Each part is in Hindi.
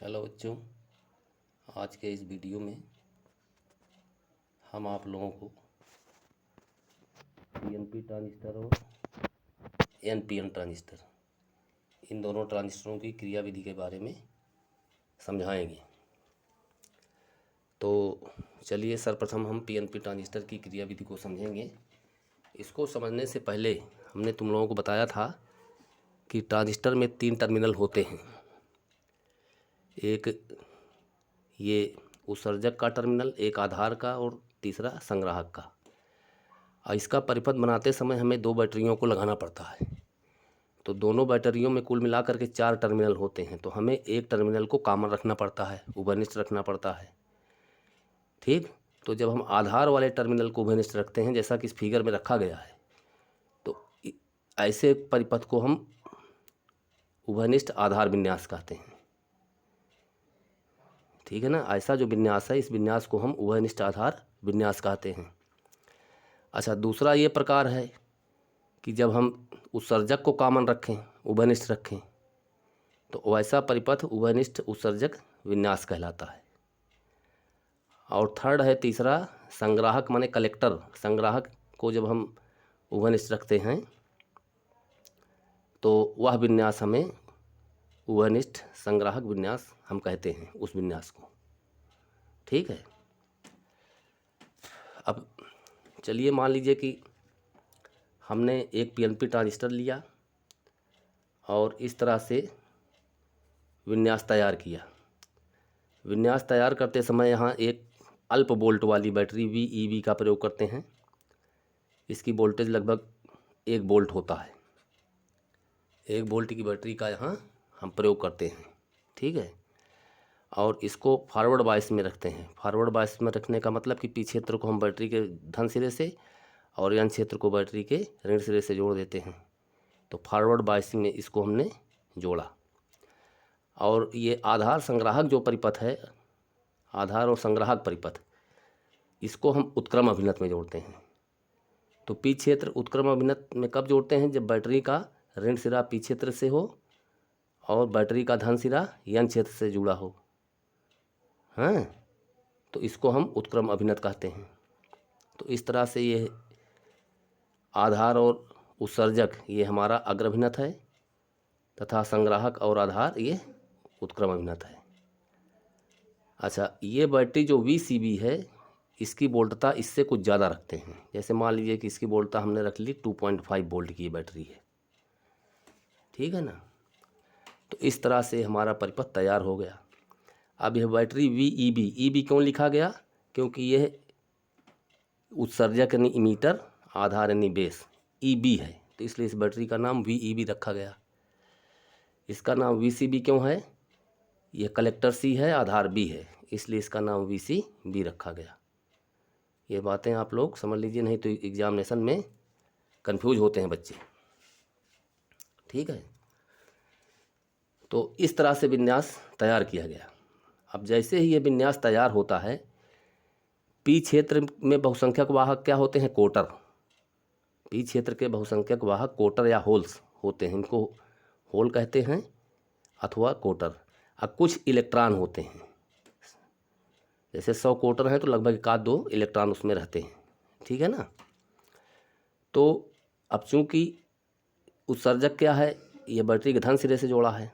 हेलो बच्चों, आज के इस वीडियो में हम आप लोगों को पीएनपी ट्रांजिस्टर और एनपीएन ट्रांजिस्टर इन दोनों ट्रांजिस्टरों की क्रियाविधि के बारे में समझाएंगे। तो चलिए सर्वप्रथम हम पीएनपी ट्रांजिस्टर की क्रियाविधि को समझेंगे। इसको समझने से पहले हमने तुम लोगों को बताया था कि ट्रांजिस्टर में 3 टर्मिनल होते हैं। एक ये उत्सर्जक का टर्मिनल, एक आधार का और तीसरा संग्राहक का। और इसका परिपथ बनाते समय हमें 2 बैटरियों को लगाना पड़ता है। तो दोनों बैटरियों में कुल मिलाकर के 4 टर्मिनल होते हैं। तो हमें एक टर्मिनल को कॉमन रखना पड़ता है, उभयनिष्ठ रखना पड़ता है। ठीक, तो जब हम आधार वाले टर्मिनल को उभयनिष्ठ रखते हैं, जैसा कि इस फिगर में रखा गया है, तो ऐसे परिपथ को हम उभयनिष्ठ आधार विन्यास कहते हैं। ठीक है ना, ऐसा जो विन्यास है, इस विन्यास को हम उभयनिष्ठ आधार विन्यास कहते हैं। अच्छा, दूसरा ये प्रकार है कि जब हम उत्सर्जक को कॉमन रखें, उभयनिष्ठ रखें, तो वैसा परिपथ उभयनिष्ठ उत्सर्जक विन्यास कहलाता है। और थर्ड है तीसरा, संग्राहक माने कलेक्टर। संग्राहक को जब हम उभयनिष्ठ रखते हैं तो वह विन्यास हमें उभयनिष्ठ संग्राहक विन्यास हम कहते हैं, उस विन्यास को। ठीक है। अब चलिए मान लीजिए कि हमने एक पीएनपी ट्रांजिस्टर लिया और इस तरह से विन्यास तैयार किया। विन्यास तैयार करते समय यहाँ एक अल्प वोल्ट वाली बैटरी VEB का प्रयोग करते हैं। इसकी वोल्टेज लगभग 1 वोल्ट होता है। 1 वोल्ट की बैटरी का यहाँ हम प्रयोग करते हैं। ठीक है। और इसको फॉरवर्ड बायस में रखते हैं। फॉरवर्ड बायस में रखने का मतलब कि पी क्षेत्र को हम बैटरी के धन सिरे से और एन क्षेत्र को बैटरी के ऋण सिरे से जोड़ देते हैं। तो फॉरवर्ड बायसिंग में इसको हमने जोड़ा। और ये आधार संग्राहक जो परिपथ है, आधार और संग्राहक परिपथ, इसको हम उत्क्रम अभिनत में जोड़ते हैं। तो पी क्षेत्र उत्क्रम अभिनत में कब जोड़ते हैं? जब बैटरी का ऋण सिरा पी क्षेत्र से हो और बैटरी का धन सिरा एन क्षेत्र से जुड़ा हो। हाँ, तो इसको हम उत्क्रम अभिनत कहते हैं। तो इस तरह से ये आधार और उत्सर्जक ये हमारा अग्र अभिनत है तथा संग्राहक और आधार ये उत्क्रम अभिनत है। अच्छा, ये बैटरी जो VCB है, इसकी वोल्टता इससे कुछ ज़्यादा रखते हैं। जैसे मान लीजिए कि इसकी वोल्टता हमने रख ली 2.5 वोल्ट की बैटरी है। ठीक है ना। तो इस तरह से हमारा परिपथ तैयार हो गया। अब यह बैटरी VEB क्यों लिखा गया? क्योंकि यह उत्सर्जक यानी इमीटर, आधार यानी बेस EB है, तो इसलिए इस बैटरी का नाम VEB रखा गया। इसका नाम VCB क्यों है? यह कलेक्टर C है, आधार B है, इसलिए इसका नाम VCB रखा गया। ये बातें आप लोग समझ लीजिए, नहीं तो एग्जामिनेशन में कंफ्यूज होते हैं बच्चे। ठीक है। तो इस तरह से विन्यास तैयार किया गया। अब जैसे ही ये विन्यास तैयार होता है, पी क्षेत्र में बहुसंख्यक वाहक क्या होते हैं? कोटर। पी क्षेत्र के बहुसंख्यक वाहक कोटर या होल्स होते हैं। इनको होल कहते हैं अथवा कोटर। अब कुछ इलेक्ट्रॉन होते हैं, जैसे 100 कोटर हैं तो लगभग 1-2 इलेक्ट्रॉन उसमें रहते हैं। ठीक है ना। तो अब चूंकि उत्सर्जक क्या है, ये बैटरी के धन सिरे से जोड़ा है,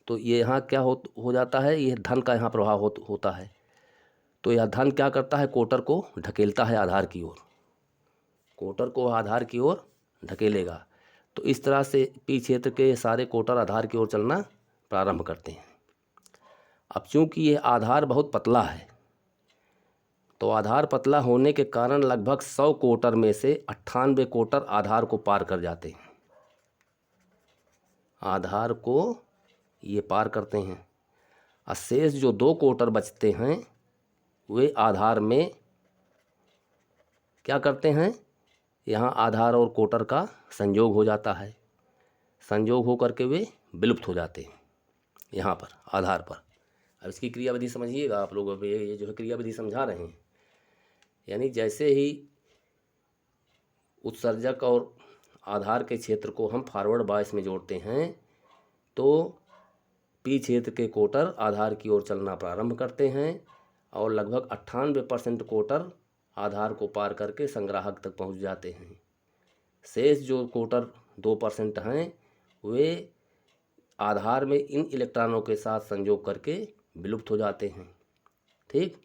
तो ये यहाँ क्या हो जाता है, ये धन का यहाँ प्रभाव होता है। तो यह धन क्या करता है? कोटर को ढकेलता है आधार की ओर। कोटर को आधार की ओर ढकेलेगा। तो इस तरह से पी क्षेत्र के सारे कोटर आधार की ओर चलना प्रारंभ करते हैं। अब चूंकि ये आधार बहुत पतला है, तो आधार पतला होने के कारण लगभग 100 कोटर में से 98 कोटर आधार को पार कर जाते हैं। आधार को ये पार करते हैं। और शेष जो 2 कोटर बचते हैं, वे आधार में क्या करते हैं? यहाँ आधार और कोटर का संयोग हो जाता है। संयोग हो करके वे विलुप्त हो जाते हैं यहाँ पर आधार पर। अब इसकी क्रियाविधि समझिएगा आप लोग। अब ये जो है क्रियाविधि समझा रहे हैं, यानी जैसे ही उत्सर्जक और आधार के क्षेत्र को हम फॉरवर्ड बायस में जोड़ते हैं, तो पी क्षेत्र के कोटर आधार की ओर चलना प्रारंभ करते हैं और लगभग 98% कोटर आधार को पार करके संग्राहक तक पहुंच जाते हैं। शेष जो कोटर 2% हैं वे आधार में इन इलेक्ट्रॉनों के साथ संयोग करके विलुप्त हो जाते हैं। ठीक,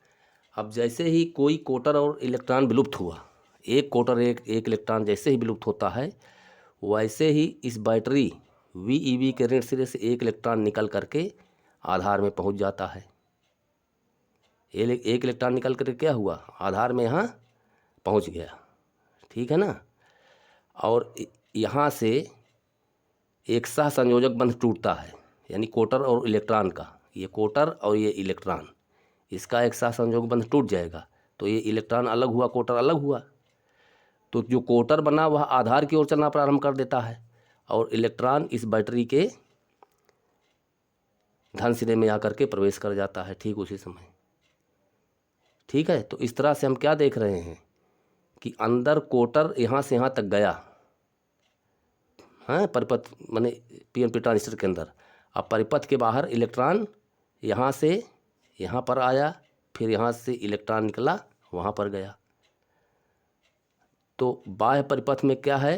अब जैसे ही कोई कोटर और इलेक्ट्रॉन विलुप्त हुआ, एक कोटर एक इलेक्ट्रॉन जैसे ही विलुप्त होता है, वैसे ही इस बैटरी VeV के ऋण सिरे से एक इलेक्ट्रॉन निकल करके आधार में पहुंच जाता है। एक इलेक्ट्रॉन निकल करके क्या हुआ, आधार में यहाँ पहुंच गया। ठीक है ना। और यहाँ से एक सह संयोजक बंध टूटता है, यानी कोटर और इलेक्ट्रॉन का, ये कोटर और ये इलेक्ट्रॉन, इसका एक सह संयोजक बंध टूट जाएगा तो ये इलेक्ट्रॉन अलग हुआ, कोटर अलग हुआ। तो जो कोटर बना वह आधार की ओर चलना प्रारंभ कर देता है और इलेक्ट्रॉन इस बैटरी के धन सिरे में आकर के प्रवेश कर जाता है ठीक उसी समय। ठीक है, तो इस तरह से हम क्या देख रहे हैं कि अंदर कोटर यहाँ से यहाँ तक गया, हाँ, परिपथ माने PNP ट्रांजिस्टर के अंदर। अब परिपथ के बाहर इलेक्ट्रॉन यहाँ से यहाँ पर आया, फिर यहाँ से इलेक्ट्रॉन निकला वहाँ पर गया। तो बाह्य परिपथ में क्या है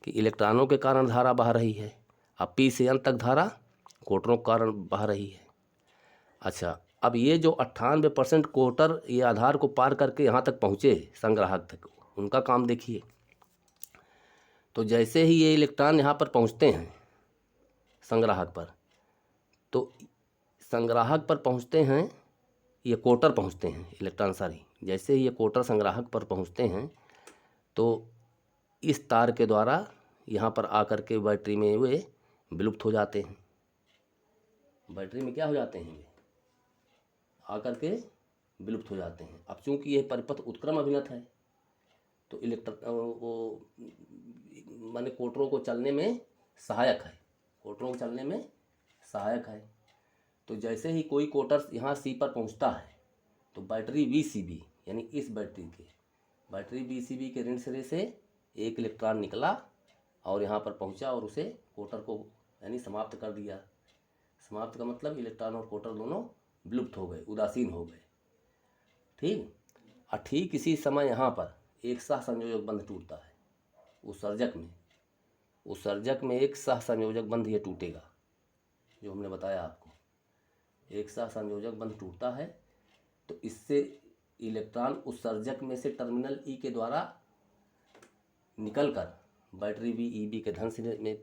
कि इलेक्ट्रॉनों के कारण धारा बह रही है। अब P से N तक धारा कोटरों के कारण बह रही है। अच्छा, अब ये जो 98% कोटर ये आधार को पार करके यहाँ तक पहुँचे संग्राहक तक, उनका काम देखिए। तो जैसे ही ये इलेक्ट्रॉन यहाँ पर पहुँचते हैं संग्राहक पर, तो संग्राहक पर पहुँचते हैं, ये कोटर पहुँचते हैं इलेक्ट्रॉन सारी, जैसे ही ये कोटर संग्राहक पर पहुँचते हैं तो इस तार के द्वारा यहाँ पर आकर के बैटरी में वे विलुप्त हो जाते हैं। बैटरी में क्या हो जाते हैं, वे आकर के विलुप्त हो जाते हैं। अब चूंकि यह परिपथ उत्क्रम अभिनत है तो वो माने कोटरों को चलने में सहायक है, कोटरों को चलने में सहायक है। तो जैसे ही कोई कोटर यहाँ C पर पहुँचता है तो बैटरी VCB यानी इस बैटरी VCB के ऋण सिरे से एक इलेक्ट्रॉन निकला और यहाँ पर पहुँचा और उसे कोटर को यानी समाप्त कर दिया। समाप्त का मतलब इलेक्ट्रॉन और कोटर दोनों विलुप्त हो गए, उदासीन हो गए। ठीक, और ठीक इसी समय यहाँ पर एक सह संयोजक बंध टूटता है उत्सर्जक में एक सह संयोजक बंध ये टूटेगा, जो हमने बताया आपको, एक सह संयोजक बंध टूटता है। तो इससे इलेक्ट्रॉन उत्सर्जक में से टर्मिनल E के द्वारा निकलकर बैटरी VEB के धन सिरे में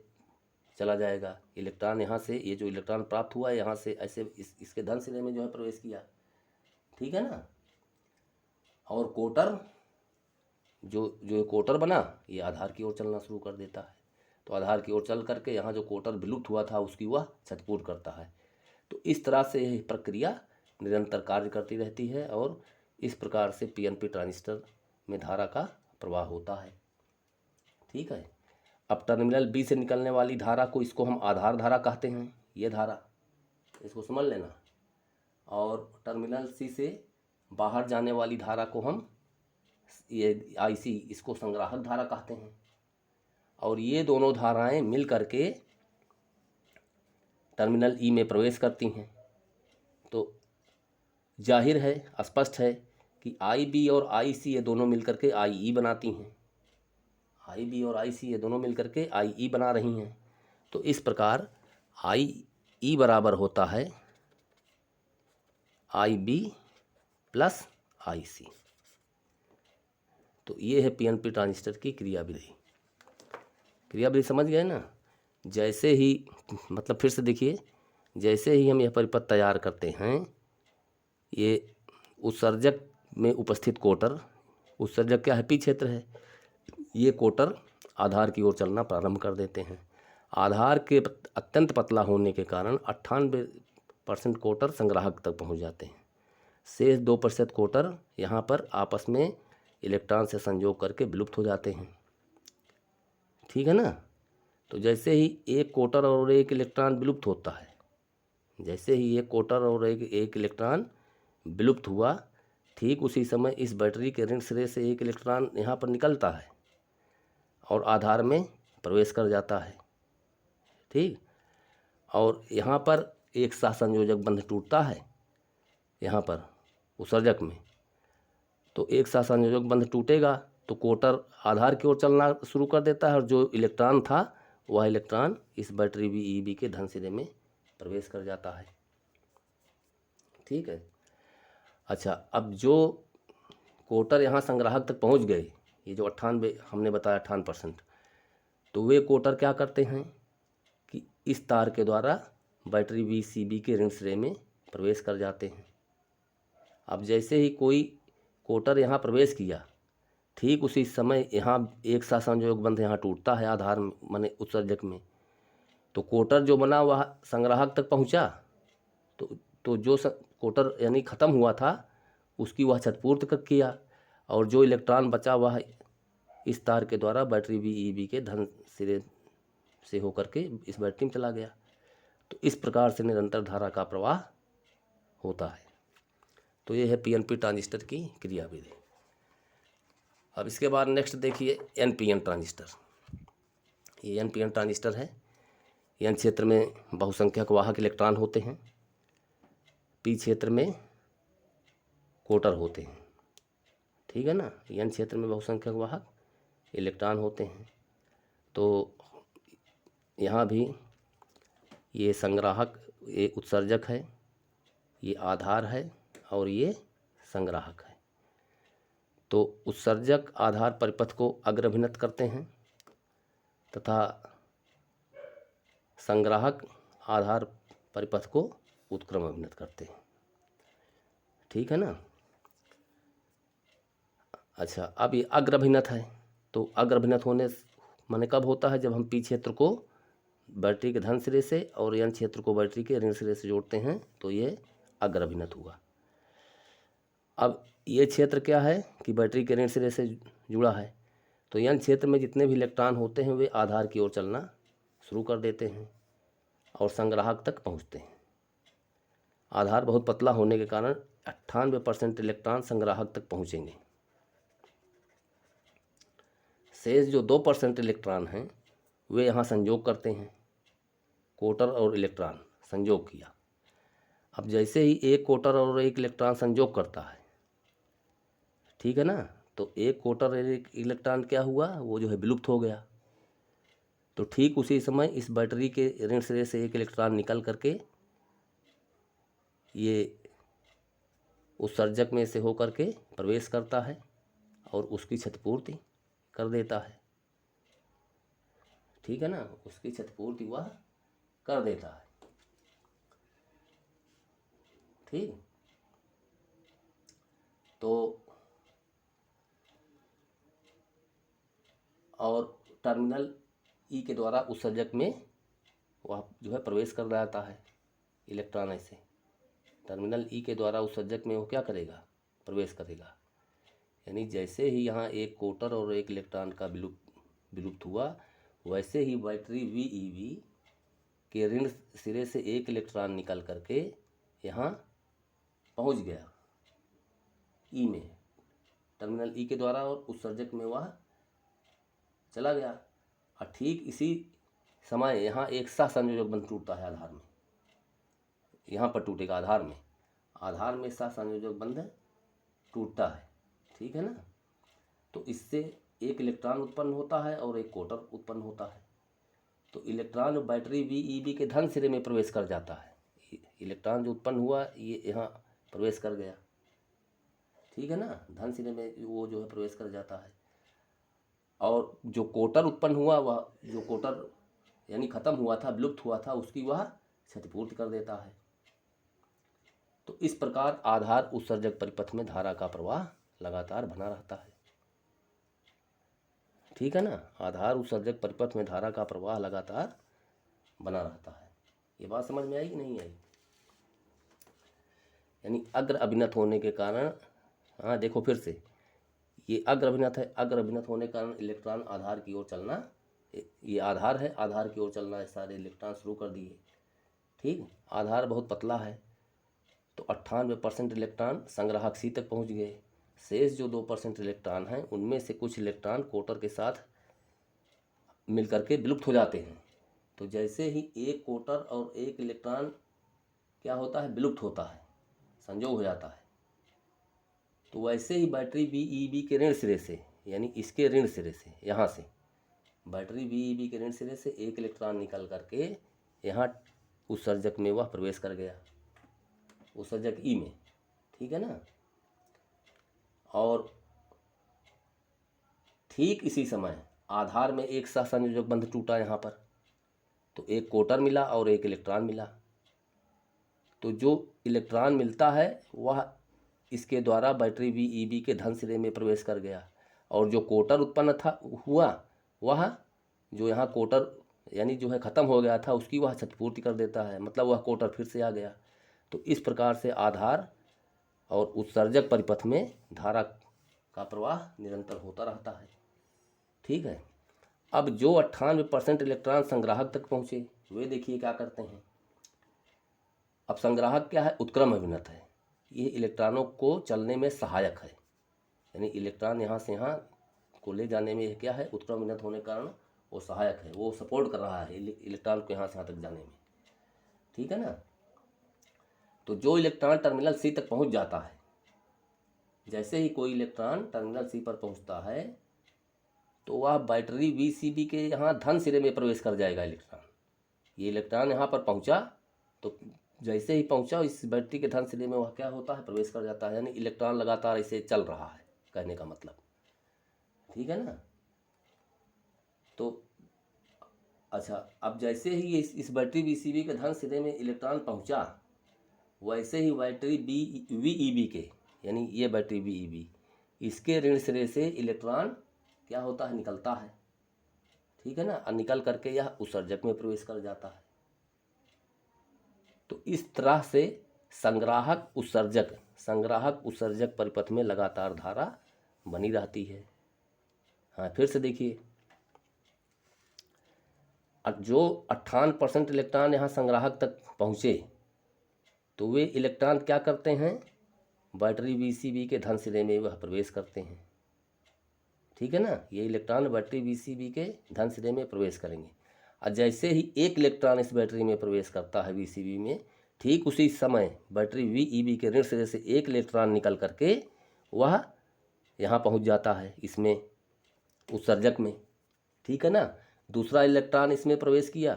चला जाएगा। इलेक्ट्रॉन यहाँ से, ये जो इलेक्ट्रॉन प्राप्त हुआ है यहाँ से ऐसे इसके धन सिरे में जो है प्रवेश किया। ठीक है ना। और कोटर जो कोटर बना ये आधार की ओर चलना शुरू कर देता है। तो आधार की ओर चल करके यहाँ जो कोटर विलुप्त हुआ था उसकी वह क्षतिपूर्ति करता है। तो इस तरह से यह प्रक्रिया निरंतर कार्य करती रहती है और इस प्रकार से PNP ट्रांजिस्टर में धारा का प्रवाह होता है। ठीक है। अब टर्मिनल B से निकलने वाली धारा को, इसको हम आधार धारा कहते हैं, ये धारा इसको समझ लेना। और टर्मिनल C से बाहर जाने वाली धारा को हम ये IC, इसको संग्राहक धारा कहते हैं। और ये दोनों धाराएं मिल करके टर्मिनल E में प्रवेश करती हैं। तो जाहिर है, स्पष्ट है कि IB और IC ये दोनों मिलकर के IE बनाती हैं। IB और IC ये दोनों मिलकर के IE बना रही हैं। तो इस प्रकार IE बराबर होता है IB प्लस IC। तो ये है PNP ट्रांजिस्टर की क्रियाविधि समझ गए ना। जैसे ही मतलब फिर से देखिए, जैसे ही हम यह परिपथ तैयार करते हैं, ये उत्सर्जक में उपस्थित कोटर, उत्सर्जक क्या है, P क्षेत्र है, ये कोटर आधार की ओर चलना प्रारंभ कर देते हैं। आधार के अत्यंत पतला होने के कारण 98% कोटर संग्राहक तक पहुंच जाते हैं। शेष 2% कोटर यहाँ पर आपस में इलेक्ट्रॉन से संयोग करके विलुप्त हो जाते हैं। ठीक है ना। तो जैसे ही एक कोटर और एक इलेक्ट्रॉन विलुप्त होता है, जैसे ही एक कोटर और एक इलेक्ट्रॉन विलुप्त हुआ, ठीक उसी समय इस बैटरी के ऋण सिरे से एक इलेक्ट्रॉन यहाँ पर निकलता है और आधार में प्रवेश कर जाता है। ठीक, और यहाँ पर एक साथ संयोजक बंध टूटता है यहाँ पर उत्सर्जक में, तो एक साथ संयोजक बंध टूटेगा तो कोटर आधार की ओर चलना शुरू कर देता है और जो इलेक्ट्रॉन था वह इलेक्ट्रॉन इस बैटरी VEB के धन सिरे में प्रवेश कर जाता है। ठीक है। अच्छा, अब जो कोटर यहाँ संग्राहक तक पहुँच गए, ये जो 98 हमने बताया 58%, तो वे कोटर क्या करते हैं कि इस तार के द्वारा बैटरी VCB के ऋण सिरे में प्रवेश कर जाते हैं। अब जैसे ही कोई कोटर यहाँ प्रवेश किया, ठीक उसी समय यहाँ एक साथ संयोजक बंध यहाँ टूटता है आधार माने उत्सर्जक में, तो कोटर जो बना वह संग्राहक तक पहुँचा, तो जो कोटर यानी ख़त्म हुआ था उसकी वह क्षतिपूर्ति कर किया, और जो इलेक्ट्रॉन बचा वह इस तार के द्वारा बैटरी VEB के धन सिरे से होकर के इस बैटरी में चला गया। तो इस प्रकार से निरंतर धारा का प्रवाह होता है। तो ये है PNP ट्रांजिस्टर की क्रियाविधि। अब इसके बाद नेक्स्ट देखिए NPN ट्रांजिस्टर। ये NPN ट्रांजिस्टर है। N क्षेत्र में बहुसंख्यक वाहक इलेक्ट्रॉन होते हैं, P क्षेत्र में कोटर होते हैं। ठीक है ना, N क्षेत्र में बहुसंख्यक वाहक इलेक्ट्रॉन होते हैं। तो यहाँ भी ये संग्राहक, ये उत्सर्जक है, ये आधार है और ये संग्राहक है। तो उत्सर्जक आधार परिपथ को अग्रभिन्नत करते हैं तथा संग्राहक आधार परिपथ को उत्क्रम अभिन्नत करते हैं। ठीक है ना। अच्छा, अब ये अग्रभिन्नत है, तो अग्रभिन्नत होने माने कब होता है, जब हम P क्षेत्र को बैटरी के धन सिरे से और N क्षेत्र को बैटरी के ऋण सिरे से जोड़ते हैं तो ये अग्रभिन्नत हुआ। अब ये क्षेत्र क्या है कि बैटरी के ऋण सिरे से जुड़ा है, तो N क्षेत्र में जितने भी इलेक्ट्रॉन होते हैं वे आधार की ओर चलना शुरू कर देते हैं और संग्राहक तक पहुंचते हैं। आधार बहुत पतला होने के कारण 98% इलेक्ट्रॉन संग्राहक तक पहुंचेंगे। शेष जो 2% इलेक्ट्रॉन हैं वे यहाँ संयोग करते हैं। कोटर और इलेक्ट्रॉन संयोग किया। अब जैसे ही एक कोटर और एक इलेक्ट्रॉन संयोग करता है, ठीक है ना, तो एक कोटर और एक इलेक्ट्रॉन क्या हुआ, वो जो है विलुप्त हो गया। तो ठीक उसी समय इस बैटरी के ऋण सिरे से एक इलेक्ट्रॉन निकल करके ये उत्सर्जक में से होकर के प्रवेश करता है और उसकी क्षतिपूर्ति कर देता है। ठीक है ना, उसकी क्षतिपूर्ति वह कर देता है। ठीक, तो और टर्मिनल E के द्वारा उत्सर्जक में वह जो है प्रवेश कर जाता है इलेक्ट्रॉन। ऐसे टर्मिनल E के द्वारा उत्सर्जक में वो क्या करेगा, प्रवेश करेगा। यानी जैसे ही यहाँ एक कोटर और एक इलेक्ट्रॉन का विलुप्त हुआ, वैसे ही बैटरी VEB के ऋण सिरे से एक इलेक्ट्रॉन निकल करके यहाँ पहुँच गया E में, टर्मिनल E के द्वारा, और उत्सर्जक में वह चला गया। और ठीक इसी समय यहाँ एक सहसंयोजक बंध टूटता है आधार में। यहाँ पर टूटेगा आधार में सहसंयोजक बंध टूटता है। ठीक है ना, तो इससे एक इलेक्ट्रॉन उत्पन्न होता है और एक कोटर उत्पन्न होता है। तो इलेक्ट्रॉन बैटरी VEB के धन सिरे में प्रवेश कर जाता है। इलेक्ट्रॉन जो उत्पन्न हुआ ये यहाँ प्रवेश कर गया। ठीक है ना, धन सिरे में वो जो है प्रवेश कर जाता है। और जो कोटर उत्पन्न हुआ, वह जो कोटर यानी ख़त्म हुआ था, विलुप्त हुआ था, उसकी वह क्षतिपूर्ति कर देता है। तो इस प्रकार आधार उत्सर्जक परिपथ में धारा का प्रवाह लगातार बना रहता है। ठीक है ना, आधार उत्सर्जक परिपथ में धारा का प्रवाह लगातार बना रहता है। ये बात समझ में आई कि नहीं आई? यानी अग्र अभिन्नत होने के कारण, हाँ देखो फिर से, ये अग्र अभिन्नत है। अग्र अभिन्नत होने के कारण इलेक्ट्रॉन आधार की ओर चलना, ये आधार है, आधार की ओर चलना सारे इलेक्ट्रॉन शुरू कर दिए। ठीक, आधार बहुत पतला है तो 98% इलेक्ट्रॉन संग्राहक C तक पहुंच गए। शेष जो 2% इलेक्ट्रॉन हैं उनमें से कुछ इलेक्ट्रॉन कोटर के साथ मिलकर के विलुप्त हो जाते हैं। तो जैसे ही एक कोटर और एक इलेक्ट्रॉन क्या होता है, विलुप्त होता है, संजोग हो जाता है। तो वैसे ही बैटरी BeV के ऋण सिरे से, यानी इसके ऋण सिरे से, यहाँ से बैटरी BeV के ऋण सिरे से एक इलेक्ट्रॉन निकल करके यहाँ उत्सर्जक में वह प्रवेश कर गया, उत्सर्जक ई में, ठीक है ना। और ठीक इसी समय आधार में एक सहसंयोजक बंध टूटा यहाँ पर, तो एक कोटर मिला और एक इलेक्ट्रॉन मिला। तो जो इलेक्ट्रॉन मिलता है वह इसके द्वारा बैटरी BeV के धन सिरे में प्रवेश कर गया, और जो कोटर उत्पन्न था हुआ वह जो यहाँ कोटर यानी जो है ख़त्म हो गया था उसकी वह क्षतिपूर्ति कर देता है, मतलब वह कोटर फिर से आ गया। तो इस प्रकार से आधार और उत्सर्जक परिपथ में धारा का प्रवाह निरंतर होता रहता है, ठीक है। अब जो 98% इलेक्ट्रॉन संग्राहक तक पहुँचे वे देखिए क्या करते हैं। अब संग्राहक क्या है, उत्क्रम अभिनत है, ये इलेक्ट्रॉनों को चलने में सहायक है, यानी इलेक्ट्रॉन यहाँ से यहाँ को ले जाने में क्या है, उत्क्रम अभिनत होने के कारण वो सहायक है, वो सपोर्ट कर रहा है इलेक्ट्रॉन को यहाँ से यहाँ तक जाने में, ठीक है ना। तो जो इलेक्ट्रॉन टर्मिनल C तक पहुँच जाता है, जैसे ही कोई इलेक्ट्रॉन टर्मिनल C पर पहुँचता है तो वह बैटरी VCB के यहाँ धन सिरे में प्रवेश कर जाएगा इलेक्ट्रॉन। ये इलेक्ट्रॉन यहाँ पर पहुँचा तो जैसे ही पहुँचा इस बैटरी के धन सिरे में वह क्या होता है, प्रवेश कर जाता है, यानी इलेक्ट्रॉन लगातार इसे चल रहा है, कहने का मतलब, ठीक है ना। तो अच्छा, अब जैसे ही इस बैटरी VCB के धन सिरे में इलेक्ट्रॉन पहुँचा, वैसे ही बैटरी VEB के, यानी ये बैटरी VEB, इसके ऋण सिरे से इलेक्ट्रॉन क्या होता है, निकलता है, ठीक है ना, और निकल करके यह उत्सर्जक में प्रवेश कर जाता है। तो इस तरह से संग्राहक उत्सर्जक परिपथ में लगातार धारा बनी रहती है। हाँ, फिर से देखिए, जो 58% इलेक्ट्रॉन यहाँ संग्राहक तक पहुँचे तो वे इलेक्ट्रॉन क्या करते हैं, बैटरी VCB के धन सिरे में वह प्रवेश करते हैं, ठीक है ना। ये इलेक्ट्रॉन बैटरी VCB के धन सिरे में प्रवेश करेंगे, और जैसे ही एक इलेक्ट्रॉन इस बैटरी में प्रवेश करता है VCB में, ठीक उसी समय बैटरी VEB के ऋण सिरे से एक इलेक्ट्रॉन निकल करके वह यहाँ पहुँच जाता है, इसमें उत्सर्जक में, ठीक है ना। दूसरा इलेक्ट्रॉन इसमें प्रवेश किया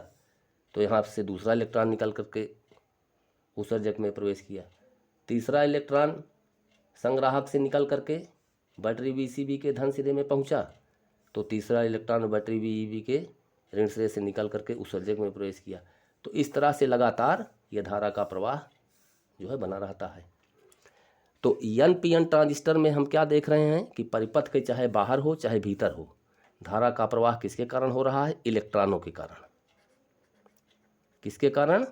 तो यहाँ से दूसरा इलेक्ट्रॉन निकल करके उत्सर्जक में प्रवेश किया। तीसरा इलेक्ट्रॉन संग्राहक से निकल करके बैटरी VCB के धन सिरे में पहुंचा तो तीसरा इलेक्ट्रॉन बैटरी VEB के ऋण सिरे से निकल करके उत्सर्जक में प्रवेश किया। तो इस तरह से लगातार यह धारा का प्रवाह जो है बना रहता है। तो NPN ट्रांजिस्टर में हम क्या देख रहे हैं कि परिपथ के चाहे बाहर हो चाहे भीतर हो, धारा का प्रवाह किसके कारण हो रहा है, इलेक्ट्रॉनों के कारण। किसके कारण,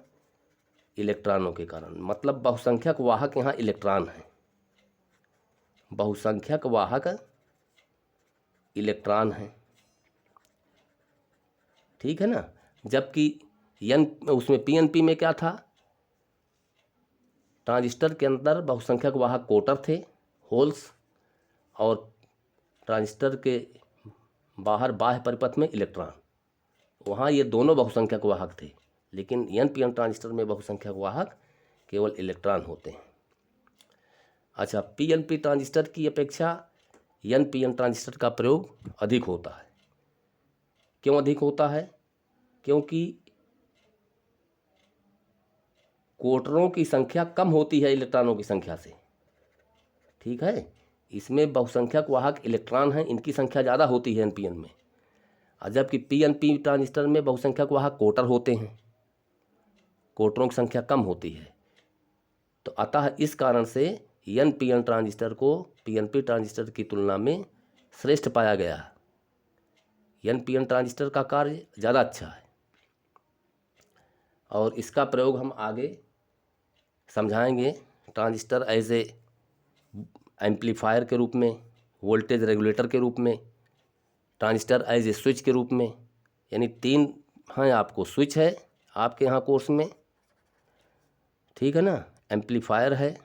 इलेक्ट्रॉनों के कारण, मतलब बहुसंख्यक वाहक यहाँ इलेक्ट्रॉन है, बहुसंख्यक वाहक इलेक्ट्रॉन है, ठीक है ना। जबकि उसमें PNP में क्या था, ट्रांजिस्टर के अंदर बहुसंख्यक वाहक कोटर थे, होल्स, और ट्रांजिस्टर के बाहर बाह्य परिपथ में इलेक्ट्रॉन, वहाँ ये दोनों बहुसंख्यक वाहक थे। लेकिन NPN ट्रांजिस्टर में बहुसंख्यक वाहक केवल इलेक्ट्रॉन होते हैं। अच्छा, PNP ट्रांजिस्टर की अपेक्षा NPN ट्रांजिस्टर का प्रयोग अधिक होता है। क्यों अधिक होता है, क्योंकि कोटरों की संख्या कम होती है इलेक्ट्रॉनों की संख्या से, ठीक है। इसमें बहुसंख्यक वाहक इलेक्ट्रॉन हैं, इनकी संख्या ज़्यादा होती है NPN में, और जबकि PNP ट्रांजिस्टर में बहुसंख्यक वाहक कोटर होते हैं, कोटरों की संख्या कम होती है। तो अतः इस कारण से NPN ट्रांजिस्टर को PNP ट्रांजिस्टर की तुलना में श्रेष्ठ पाया गया है। NPN ट्रांजिस्टर का कार्य ज़्यादा अच्छा है, और इसका प्रयोग हम आगे समझाएंगे। ट्रांजिस्टर एज ए एम्पलीफायर के रूप में, वोल्टेज रेगुलेटर के रूप में, ट्रांजिस्टर एज ए स्विच के रूप में, यानी 3 हैं आपको, स्विच है आपके यहाँ कोर्स में, ठीक है ना, एम्पलीफायर है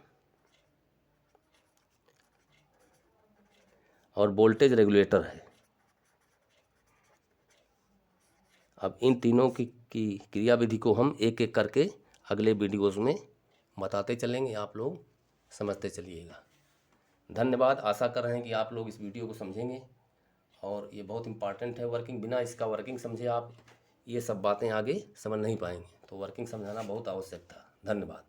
और वोल्टेज रेगुलेटर है। अब इन तीनों की क्रियाविधि को हम एक एक करके अगले वीडियोज़ में बताते चलेंगे, आप लोग समझते चलिएगा। धन्यवाद। आशा कर रहे हैं कि आप लोग इस वीडियो को समझेंगे और ये बहुत इम्पॉर्टेंट है वर्किंग। बिना इसका वर्किंग समझे आप ये सब बातें आगे समझ नहीं पाएंगे, तो वर्किंग समझाना बहुत आवश्यक था। धन्यवाद।